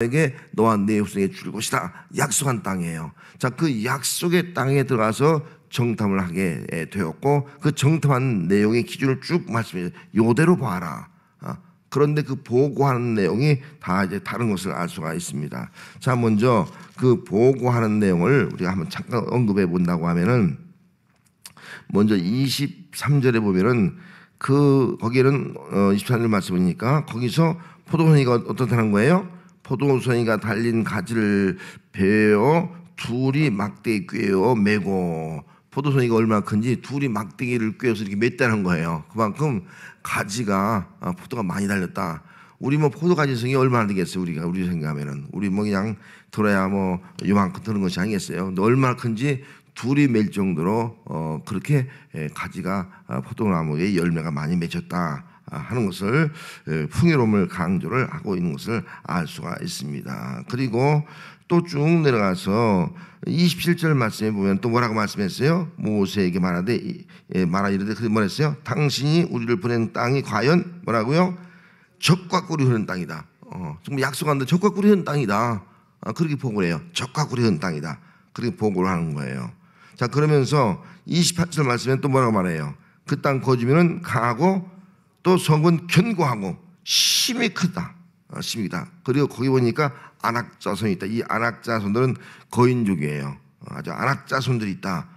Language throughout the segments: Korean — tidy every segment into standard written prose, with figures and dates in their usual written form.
에게 너와 네 후손에게 줄 것이다. 약속한 땅이에요. 자, 그 약속의 땅에 들어가서 정탐을 하게 되었고, 그 정탐한 내용의 기준을 쭉 말씀해요. 요대로 봐라. 그런데 그 보고하는 내용이 다 이제 다른 것을 알 수가 있습니다. 자, 먼저 그 보고하는 내용을 우리가 한번 잠깐 언급해 본다고 하면은, 먼저 23절에 보면은 거기에는 23절 말씀이니까 거기서 포도송이가 어떻다는 거예요? 포도송이가 달린 가지를 베어 둘이 막대기 꿰어 메고, 포도송이가 얼마나 큰지 둘이 막대기를 꿰어서 이렇게 맸다는 거예요. 그만큼 가지가 포도가 많이 달렸다. 우리 뭐 포도가지성이 얼마나 되겠어요? 우리 생각하면은 우리 뭐 그냥 들어야 뭐 요만큼 드는 것이 아니겠어요? 근데 얼마나 큰지 둘이 맬 정도로 그렇게 가지가 포도나무에 열매가 많이 맺혔다 하는 것을, 풍요로움을 강조를 하고 있는 것을 알 수가 있습니다. 그리고 또 쭉 내려가서 27절 말씀에 보면 또 뭐라고 말씀했어요? 모세에게 말하 이르되, 그게 뭐랬어요? 당신이 우리를 보낸 땅이 과연 뭐라고요? 젖과 꿀이 흐르는 땅이다. 정말 약속한데 젖과 꿀이 흐르는 땅이다. 그렇게 보고를 해요. 젖과 꿀이 흐르는 땅이다. 그렇게 보고를 하는 거예요. 자, 그러면서 28절 말씀에 또 뭐라고 말해요? 그 땅 거주민은 강하고 또 성은 견고하고 심이 크다. 심이다. 그리고 거기 보니까 안악자손이 있다. 이 안악자손들은 거인족이에요. 아주 안악자손들이 있다.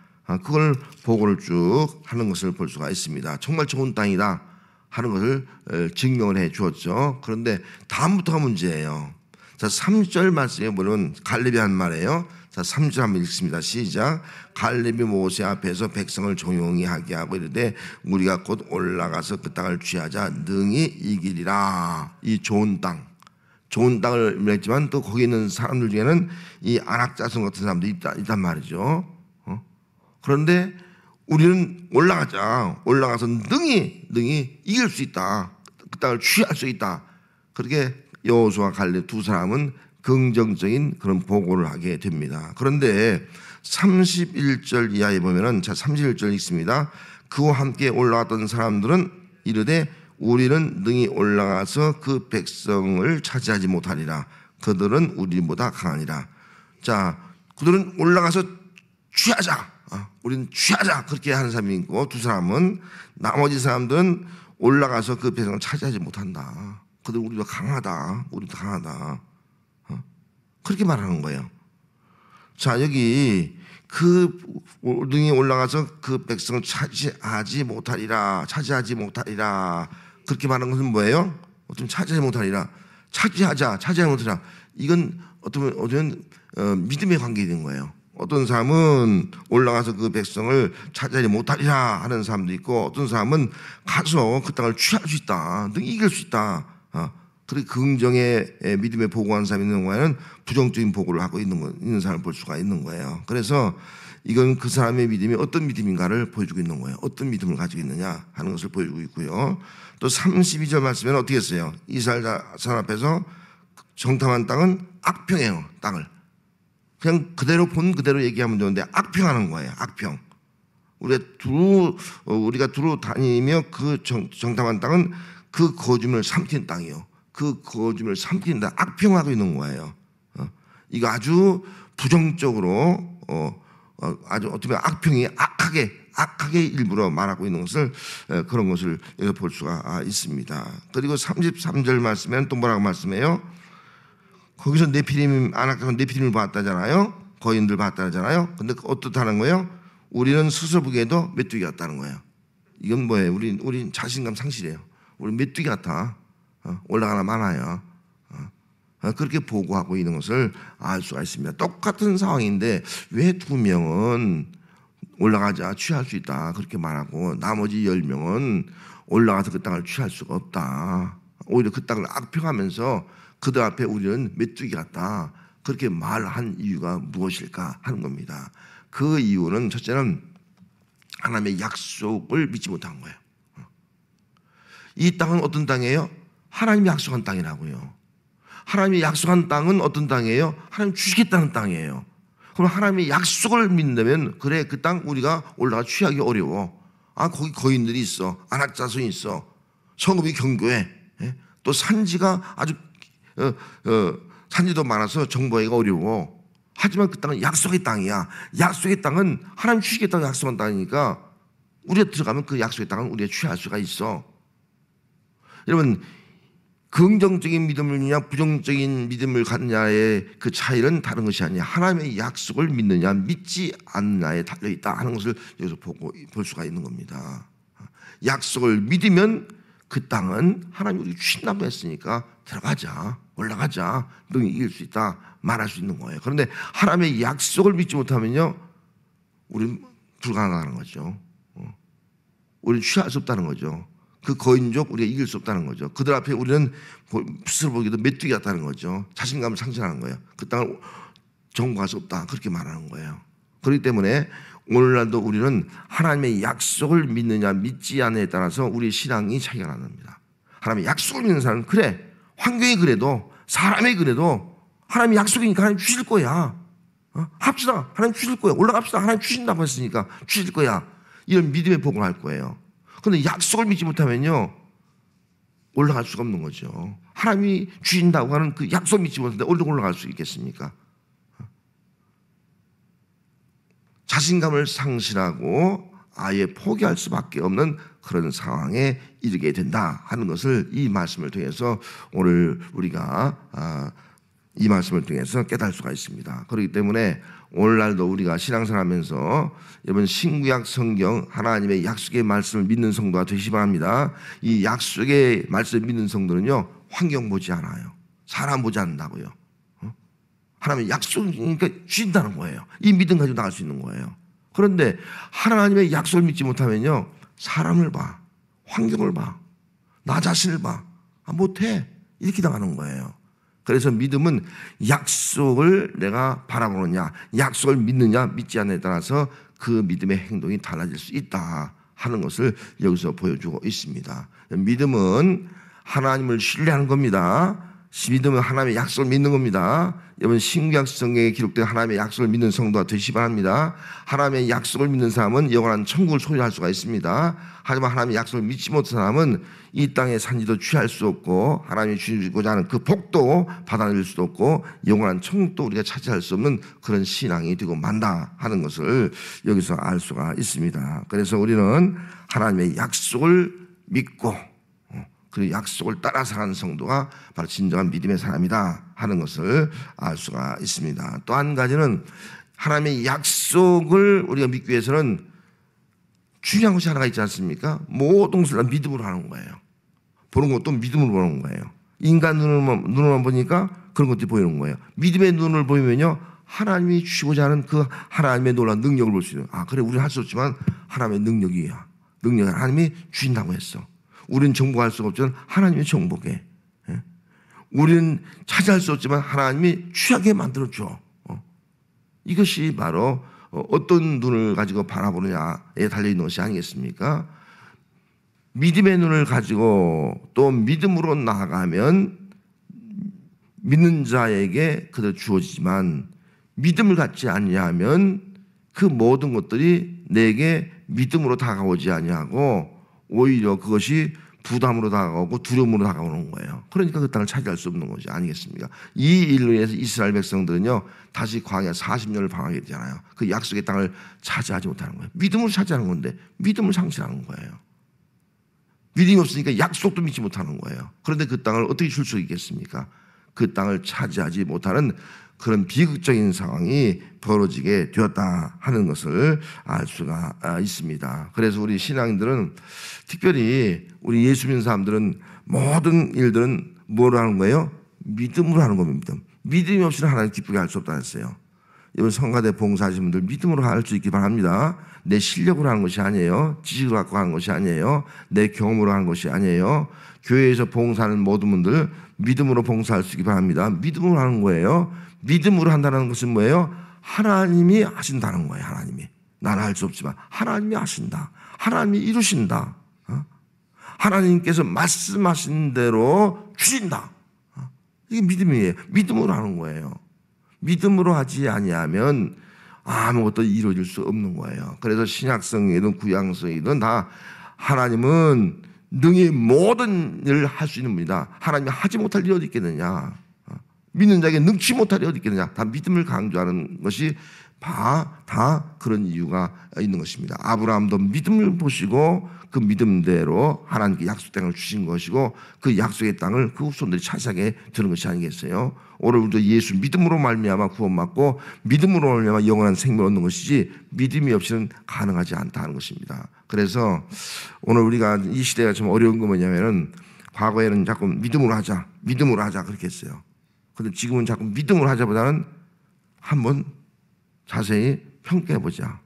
그걸 보고를 쭉 하는 것을 볼 수가 있습니다. 정말 좋은 땅이다 하는 것을 증명을 해 주었죠. 그런데 다음부터가 문제예요. 자, 3절 말씀에 보면 갈렙이 한 말이에요. 자, 3절 한번 읽습니다. 시작. 갈렙이 모세 앞에서 백성을 조용히 하게 하고 이르되, 우리가 곧 올라가서 그 땅을 취하자 능히 이기리라. 이 좋은 땅을 말했지만 또 거기 있는 사람들 중에는 이 안악자손 같은 사람들이 있단 말이죠. 그런데 우리는 올라가서 능히 이길 수 있다. 그 땅을 취할 수 있다. 그렇게 여호수아 갈렙 두 사람은 긍정적인 그런 보고를 하게 됩니다. 그런데 31절 이하에 보면은, 자, 31절 읽습니다. 그와 함께 올라갔던 사람들은 이르되, 우리는 능히 올라가서 그 백성을 차지하지 못하리라. 그들은 우리보다 강하니라. 자, 그들은 올라가서 취하자. 우리는 취하자. 그렇게 하는 사람이 있고, 두 사람은, 나머지 사람들은 올라가서 그 백성을 차지하지 못한다. 그들 우리도 강하다. 그렇게 말하는 거예요. 자, 여기 능히 올라가서 그 백성을 차지하지 못하리라. 그렇게 말하는 것은 뭐예요? 어쩌면 차지하지 못하리라. 차지하지 못하리라. 이건 어쩌면 믿음의 관계인 거예요. 어떤 사람은 올라가서 그 백성을 차지하지 못하리라 하는 사람도 있고, 어떤 사람은 가서 그 땅을 취할 수 있다. 능히 이길 수 있다. 그렇게 긍정의 믿음에 보고하는 사람이 있는 거에는 부정적인 보고를 하고 있는 사람을 볼 수가 있는 거예요. 그래서 이건 그 사람의 믿음이 어떤 믿음인가를 보여주고 있는 거예요. 어떤 믿음을 가지고 있느냐 하는 것을 보여주고 있고요. 또 32절 말씀에는 어떻게 했어요? 이스라엘 사람 앞에서 정탐한 땅은 악평해요. 땅을 그냥 본 그대로 얘기하면 되는데 악평하는 거예요. 악평. 우리가 두루 다니며 그 정탐한 땅은 그 거주민을 삼키는 땅이요. 그 거주민을 삼킨다. 악평하고 있는 거예요. 이거 아주 부정적으로 아주 어떻게 보면 악평이 악하게 일부러 말하고 있는 것을, 그런 것을 볼 수가 있습니다. 그리고 33절 말씀에는 또 뭐라고 말씀해요? 거기서 안악자손 네피림을 봤다잖아요. 거인들 봤다잖아요. 근데 어떻다는 거예요? 우리는 스스로 보기에도 메뚜기 같다는 거예요. 이건 뭐예요? 우린 자신감 상실해요. 우리 메뚜기 같아. 올라가나 마나요. 그렇게 보고하고 있는 것을 알 수가 있습니다. 똑같은 상황인데 왜 2명은 올라가자 취할 수 있다 그렇게 말하고, 나머지 10명은 올라가서 그 땅을 취할 수가 없다. 오히려 그 땅을 악평하면서 그들 앞에 우리는 메뚜기 같다 그렇게 말한 이유가 무엇일까 하는 겁니다. 그 이유는 첫째는 하나님의 약속을 믿지 못한 거예요. 이 땅은 어떤 땅이에요? 하나님이 약속한 땅이라고요. 하나님이 약속한 땅은 어떤 땅이에요? 하나님 주시겠다는 땅이에요. 그럼 하나님의 약속을 믿는다면, 그래, 그 땅 우리가 올라가 취하기 어려워. 거기 거인들이 있어. 안악자손이 있어. 성읍이 견고해. 또 산지가 아주 산지도 많아서 정보하기가 어려워. 하지만 그 땅은 약속의 땅이야. 약속의 땅은 하나님 주시겠다고 약속한 땅이니까 우리가 들어가면 그 약속의 땅은 우리가 취할 수가 있어. 여러분, 긍정적인 믿음을 믿느냐 부정적인 믿음을 갖느냐의 그 차이는 다른 것이 아니야. 하나님의 약속을 믿느냐 믿지 않느냐에 달려있다 하는 것을 여기서 볼 수가 있는 겁니다. 약속을 믿으면 그 땅은 하나님이 우리 주신다고 했으니까 들어가자, 올라가자, 능히 이길 수 있다 말할 수 있는 거예요. 그런데 하나님의 약속을 믿지 못하면요, 우리는 불가능하다는 거죠. 우리는 취할 수 없다는 거죠. 그 거인족 우리가 이길 수 없다는 거죠. 그들 앞에 우리는 스스로 보기도 메뚜기 같다는 거죠. 자신감을 상실하는 거예요. 그 땅을 정복할 수 없다 그렇게 말하는 거예요. 그렇기 때문에 오늘날도 우리는 하나님의 약속을 믿느냐 믿지 않느냐에 따라서 우리의 신앙이 차이가 납니다. 하나님의 약속을 믿는 사람은 그래, 환경이 그래도 사람이 그래도 하나님의 약속이니까 하나님 주실 거야. 합시다, 하나님 주실 거야. 올라갑시다, 하나님 주신다고 했으니까 주실 거야. 이런 믿음의 복을 할 거예요. 그런데 약속을 믿지 못하면요, 올라갈 수가 없는 거죠. 하나님이 주신다고 하는 그 약속을 믿지 못하는데 어디로 올라갈 수 있겠습니까? 자신감을 상실하고 아예 포기할 수밖에 없는 그런 상황에 이르게 된다 하는 것을 이 말씀을 통해서 오늘 우리가 이 말씀을 통해서 깨달을 수가 있습니다. 그렇기 때문에 오늘날도 우리가 신앙생활하면서 이번 신구약 성경 하나님의 약속의 말씀을 믿는 성도가 되시기 바랍니다. 이 약속의 말씀을 믿는 성도는요, 환경 보지 않아요. 사람 보지 않는다고요. 하나님의 약속이니까 주신다는 거예요. 이 믿음 가지고 나갈 수 있는 거예요. 그런데 하나님의 약속을 믿지 못하면요, 사람을 봐, 환경을 봐, 나 자신을 봐, 못해 이렇게 당하는 거예요. 그래서 믿음은 약속을 내가 바라보느냐, 약속을 믿느냐 믿지 않느냐에 따라서 그 믿음의 행동이 달라질 수 있다 하는 것을 여기서 보여주고 있습니다. 믿음은 하나님을 신뢰하는 겁니다. 믿음은 하나님의 약속을 믿는 겁니다. 여러분, 신구약 성경에 기록된 하나님의 약속을 믿는 성도가 되시기 바랍니다. 하나님의 약속을 믿는 사람은 영원한 천국을 소유할 수가 있습니다. 하지만 하나님의 약속을 믿지 못한 사람은 이 땅의 산지도 취할 수 없고 하나님이 주시고자 하는 그 복도 받아들일 수도 없고 영원한 천국도 우리가 차지할 수 없는 그런 신앙이 되고 만다 하는 것을 여기서 알 수가 있습니다. 그래서 우리는 하나님의 약속을 믿고 그 약속을 따라 사는 성도가 바로 진정한 믿음의 사람이다 하는 것을 알 수가 있습니다. 또 한 가지는 하나님의 약속을 우리가 믿기 위해서는 중요한 것이 하나가 있지 않습니까? 모든 것을 믿음으로 하는 거예요. 보는 것도 믿음으로 보는 거예요. 인간 눈으로만 보니까 그런 것들이 보이는 거예요. 믿음의 눈을 보이면요, 하나님이 주시고자 하는 그 하나님의 놀라운 능력을 볼 수 있어요. 그래, 우리는 할 수 없지만 하나님의 능력이야. 능력을 하나님이 주신다고 했어. 우리는 정복할 수가 없지만 하나님이 정복해. 우리는 차지할 수 없지만 하나님이 취하게 만들어줘. 이것이 바로 어떤 눈을 가지고 바라보느냐에 달려있는 것이 아니겠습니까? 믿음의 눈을 가지고 또 믿음으로 나아가면 믿는 자에게 그대로 주어지지만 믿음을 갖지 아니하면 그 모든 것들이 내게 믿음으로 다가오지 아니하고 오히려 그것이 부담으로 다가오고 두려움으로 다가오는 거예요. 그러니까 그 땅을 차지할 수 없는 것이 아니겠습니까? 이 일로 인해서 이스라엘 백성들은요, 다시 광야 40년을 방황하게 되잖아요. 그 약속의 땅을 차지하지 못하는 거예요. 믿음으로 차지하는 건데 믿음을 상실하는 거예요. 믿음이 없으니까 약속도 믿지 못하는 거예요. 그런데 그 땅을 어떻게 줄 수 있겠습니까? 그 땅을 차지하지 못하는 그런 비극적인 상황이 벌어지게 되었다 하는 것을 알 수가 있습니다. 그래서 우리 신앙인들은, 특별히 우리 예수 믿는 사람들은 모든 일들은 뭐로 하는 거예요? 믿음으로 하는 겁니다. 믿음이 없이는 하나님 기쁘게 할 수 없다 했어요. 이번 성가대 봉사하시는 분들 믿음으로 할 수 있기 바랍니다. 내 실력으로 하는 것이 아니에요. 지식을 갖고 하는 것이 아니에요. 내 경험으로 하는 것이 아니에요. 교회에서 봉사하는 모든 분들 믿음으로 봉사할 수 있기 바랍니다. 믿음으로 하는 거예요. 믿음으로 한다는 것은 뭐예요? 하나님이 하신다는 거예요. 하나님이. 나는 할 수 없지만 하나님이 하신다. 하나님이 이루신다. 하나님께서 말씀하신 대로 주신다. 이게 믿음이에요. 믿음으로 하는 거예요. 믿음으로 하지 아니하면 아무것도 이루어질 수 없는 거예요. 그래서 신약성이든 구약성이든 다 하나님은 능히 모든 일을 할 수 있는 분이다. 하나님이 하지 못할 일이 어디 있겠느냐. 믿는 자에게 능치 못하리 어디 있겠느냐. 다 믿음을 강조하는 것이 다 그런 이유가 있는 것입니다. 아브라함도 믿음을 보시고 그 믿음대로 하나님께 약속 땅을 주신 것이고 그 약속의 땅을 그 후손들이 차지하게 되는 것이 아니겠어요? 오늘 우리도 예수 믿음으로 말미암아 구원받고 믿음으로 말미암아 영원한 생명을 얻는 것이지 믿음이 없이는 가능하지 않다는 것입니다. 그래서 오늘 우리가 이 시대가 좀 어려운 거 뭐냐면은 과거에는 자꾸 믿음으로 하자 그렇게 했어요. 근데 지금은 자꾸 믿음으로 하자보다는 한번 자세히 평가해보자.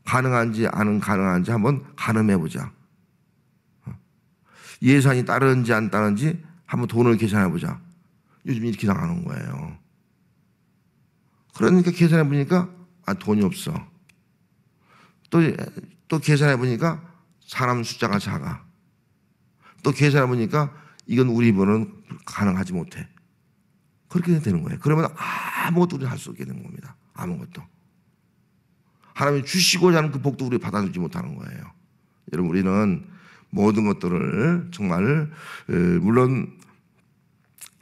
가능한지 안 가능한지 한번 가늠해보자. 예산이 따르는지 안 따르는지 한번 돈을 계산해보자. 요즘 이렇게 나가는 거예요. 그러니까 계산해보니까 돈이 없어. 또 계산해보니까 사람 숫자가 작아. 또 계산해보니까 이건 우리 입으로는 가능하지 못해. 그렇게 되는 거예요. 그러면 아무것도 우리는 할 수 없게 되는 겁니다. 아무것도. 하나님이 주시고자 하는 그 복도 우리 받아들이지 못하는 거예요. 여러분 우리는 모든 것들을 정말 물론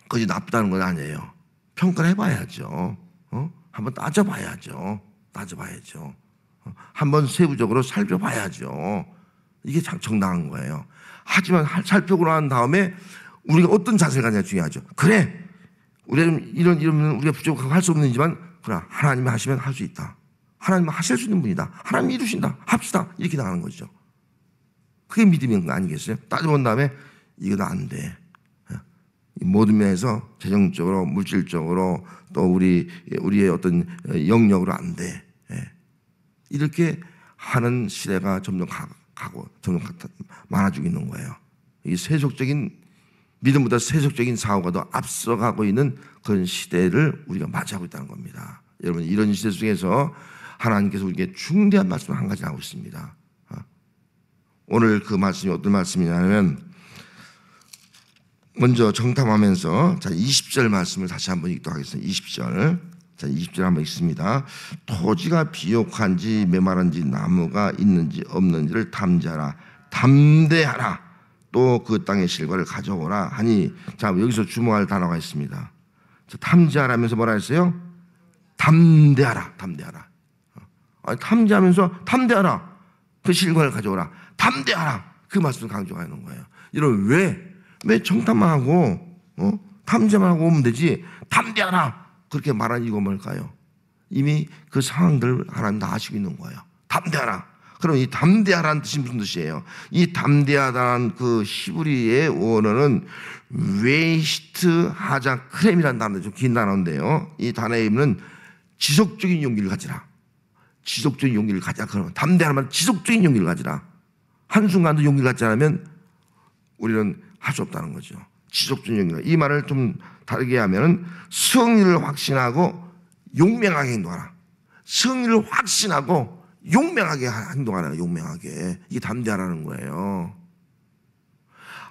그것이 나쁘다는 건 아니에요. 평가를 해봐야죠. 한번 따져봐야죠. 한번 세부적으로 살펴봐야죠. 이게 참 정당한 거예요. 하지만 살펴보고 난 다음에 우리가 어떤 자세를 가냐가 중요하죠. 그래, 우리는 이런 우리가 부족하고 할 수 없는 일이지만 그러나 하나님이 하시면 할 수 있다. 하나님은 하실 수 있는 분이다. 하나님이 이루신다. 합시다. 이렇게 나가는 거죠. 그게 믿음인 거 아니겠어요? 따져본 다음에 이건 안 돼. 모든 면에서 재정적으로, 물질적으로 또 우리의 어떤 영역으로 안 돼. 이렇게 하는 시대가 점점 가고 점점 많아지고 있는 거예요. 이 세속적인 믿음보다 세속적인 사고가 더 앞서가고 있는 그런 시대를 우리가 맞이하고 있다는 겁니다. 여러분 이런 시대 속에서 하나님께서 우리에게 중대한 말씀을 한 가지 하고 있습니다. 오늘 그 말씀이 어떤 말씀이냐면 먼저 정탐하면서 20절 말씀을 다시 한번 읽도록 하겠습니다. 20절. 20절 한번 읽습니다. 토지가 비옥한지 메마른지 나무가 있는지 없는지를 탐지하라. 담대하라. 또 그 땅의 실과를 가져오라 하니, 자 여기서 주목할 단어가 있습니다. 탐지하라면서 뭐라 했어요? 담대하라. 아니, 탐지하면서 담대하라. 그 실과를 가져오라. 담대하라. 그 말씀을 강조하는 거예요. 여러분 왜 정탐만 하고 탐지만 하고 오면 되지 담대하라 그렇게 말하는 이유가 뭘까요? 이미 그 상황들을 하나님 다 아시고 있는 거예요. 담대하라. 그럼 이 담대하라는 뜻이 무슨 뜻이에요? 이 담대하다는 그 히브리의 원어는 웨이스트 하자 크렘이라는 단어, 좀 긴 단어인데요. 이 단어의 의미는 지속적인 용기를 가지라. 지속적인 용기를 가지라. 그러면 담대하라면 지속적인 용기를 가지라. 한순간도 용기를 갖지 않으면 우리는 할 수 없다는 거죠. 지속적인 용기. 이 말을 좀 다르게 하면 승리를 확신하고 용맹하게 행동하라. 승리를 확신하고 용맹하게 행동하라. 용맹하게. 이게 담대하라는 거예요.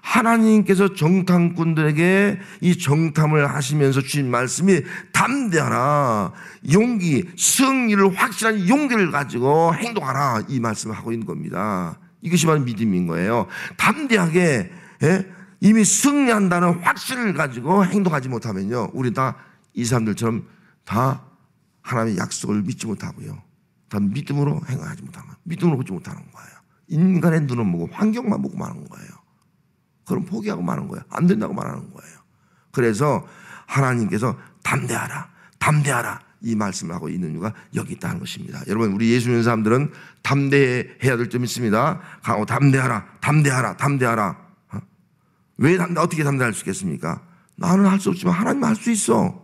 하나님께서 정탐꾼들에게 이 정탐을 하시면서 주신 말씀이 담대하라. 용기, 승리를 확실한 용기를 가지고 행동하라. 이 말씀을 하고 있는 겁니다. 이것이 바로 믿음인 거예요. 담대하게 이미 승리한다는 확신을 가지고 행동하지 못하면요, 우리 다 이 사람들처럼 다 하나님의 약속을 믿지 못하고요, 다 믿음으로 행하지 못하는 거예요. 믿음으로 보지 못하는 거예요. 인간의 눈은 보고 환경만 보고 마는 거예요. 그럼 포기하고 마는 거예요. 안 된다고 말하는 거예요. 그래서 하나님께서 담대하라 이 말씀을 하고 있는 이유가 여기 있다는 것입니다. 여러분 우리 예수 믿는 사람들은 담대해야 될 점이 있습니다. 강하고 담대하라. 왜 어떻게 담대할 수 있겠습니까? 나는 할 수 없지만 하나님은 할 수 있어.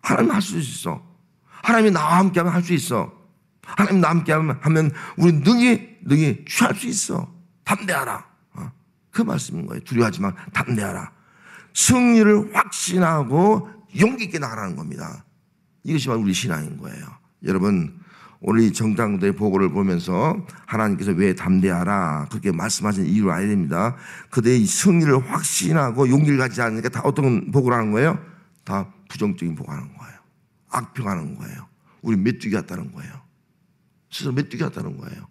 하나님은 할 수 있어. 하나님이 나와 함께하면 할 수 있어. 하나님 나와 함께하면 우리 능히 취할 수 있어. 담대하라. 그 말씀인 거예요. 두려워하지만 담대하라. 승리를 확신하고 용기 있게 나가라는 겁니다. 이것이 바로 우리 신앙인 거예요. 여러분 오늘 이 정탐꾼들의 보고를 보면서 하나님께서 왜 담대하라 그렇게 말씀하신 이유를 알아야 됩니다. 그들의 승리를 확신하고 용기를 가지지 않으니까 다 어떤 보고를 하는 거예요? 다 부정적인 보고하는 거예요. 악평하는 거예요. 우리 메뚜기 같다는 거예요. 스스로 메뚜기 같다는 거예요.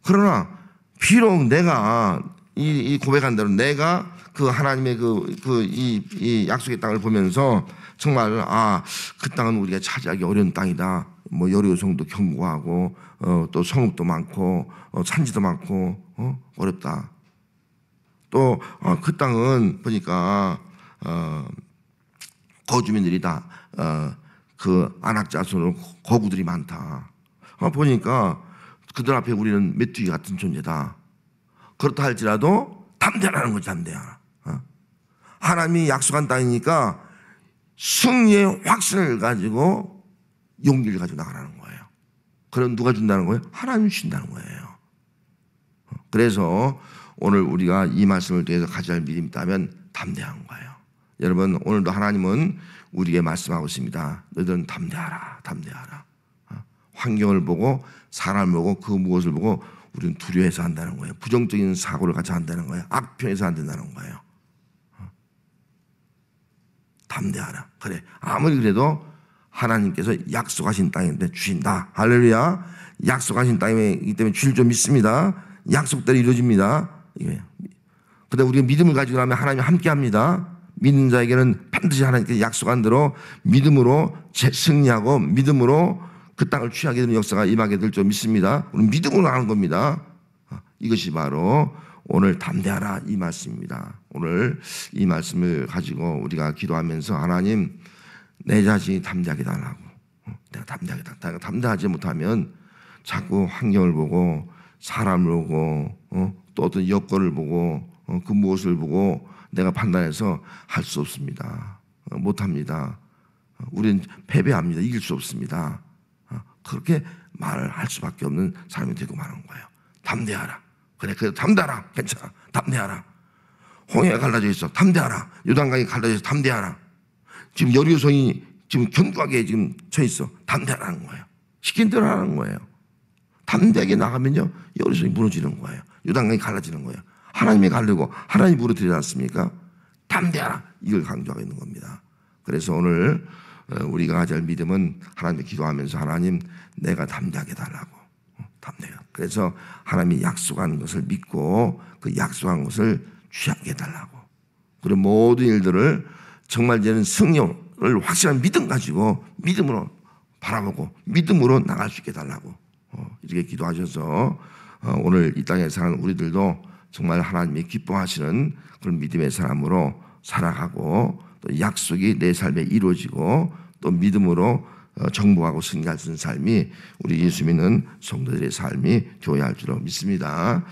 그러나 비록 내가 이 고백한 대로 내가 그 하나님의 이 약속의 땅을 보면서 정말 그 땅은 우리가 차지하기 어려운 땅이다. 뭐 여리고성도 견고하고 또 성읍도 많고 산지도 많고 어렵다. 또 그 땅은 보니까 거주민들이 다 그 안악자손으로 거구들이 많다. 보니까 그들 앞에 우리는 메뚜기 같은 존재다. 그렇다 할지라도 담대하라는 거지, 담대하라. 하나님이 약속한 땅이니까 승리의 확신을 가지고 용기를 가지고 나가라는 거예요. 그럼 누가 준다는 거예요? 하나님이 주신다는 거예요. 그래서 오늘 우리가 이 말씀을 통해서 가져야 할 믿음이 있다면 담대한 거예요. 여러분, 오늘도 하나님은 우리에게 말씀하고 있습니다. 너희들은 담대하라, 담대하라. 환경을 보고 사람을 보고 그 무엇을 보고 우리는 두려워해서 한다는 거예요. 부정적인 사고를 같이 한다는 거예요. 악평에서 안 된다는 거예요. 담대하라. 그래, 아무리 그래도 하나님께서 약속하신 땅인데 주신다. 할렐루야. 약속하신 땅이기 때문에 주실 줄 믿습니다. 약속대로 이루어집니다. 그런데 우리가 믿음을 가지고 나면 하나님이 함께합니다. 믿는 자에게는 반드시 하나님께서 약속한 대로 믿음으로 승리하고 믿음으로 그 땅을 취하게 되는 역사가 임하게 될 줄 믿습니다. 우리는 믿음으로 하는 겁니다. 이것이 바로 오늘 담대하라 이 말씀입니다. 오늘 이 말씀을 가지고 우리가 기도하면서 하나님 내 자신이 담대하게 달라고. 내가 담대하게 달라고. 내가 담대하지 못하면 자꾸 환경을 보고 사람을 보고 또 어떤 여건을 보고 그 무엇을 보고 내가 판단해서 할 수 없습니다. 못합니다. 우리는 패배합니다. 이길 수 없습니다. 그렇게 말을 할 수밖에 없는 사람이 되고 마는 거예요. 담대하라. 그래, 담대하라. 괜찮아. 담대하라. 홍해가 갈라져 있어. 담대하라. 요단강이 갈라져 있어. 담대하라. 지금 여리고성이 지금 견고하게 지금 쳐 있어. 담대하라는 거예요. 시킨 대로 하라는 거예요. 담대하게 나가면요, 여리고성이 무너지는 거예요. 요단강이 갈라지는 거예요. 하나님이 가르고 하나님이 부르짖지 않습니까? 담대하라. 이걸 강조하고 있는 겁니다. 그래서 오늘 우리가 가져야 할 믿음은 하나님께 기도하면서 하나님 내가 담대하게 달라고. 담대해. 그래서 하나님이 약속한 것을 믿고 그 약속한 것을 취하게 해달라고. 그리고 모든 일들을 정말 이제는 승리를 확실한 믿음 가지고 믿음으로 바라보고 믿음으로 나갈 수 있게 해달라고. 이렇게 기도하셔서 오늘 이 땅에 사는 우리들도 정말 하나님이 기뻐하시는 그런 믿음의 사람으로 살아가고 또 약속이 내 삶에 이루어지고 또 믿음으로 정복하고 승리할 수 있는 삶이 우리 예수 믿는 성도들의 삶이 되어야 할 줄로 믿습니다.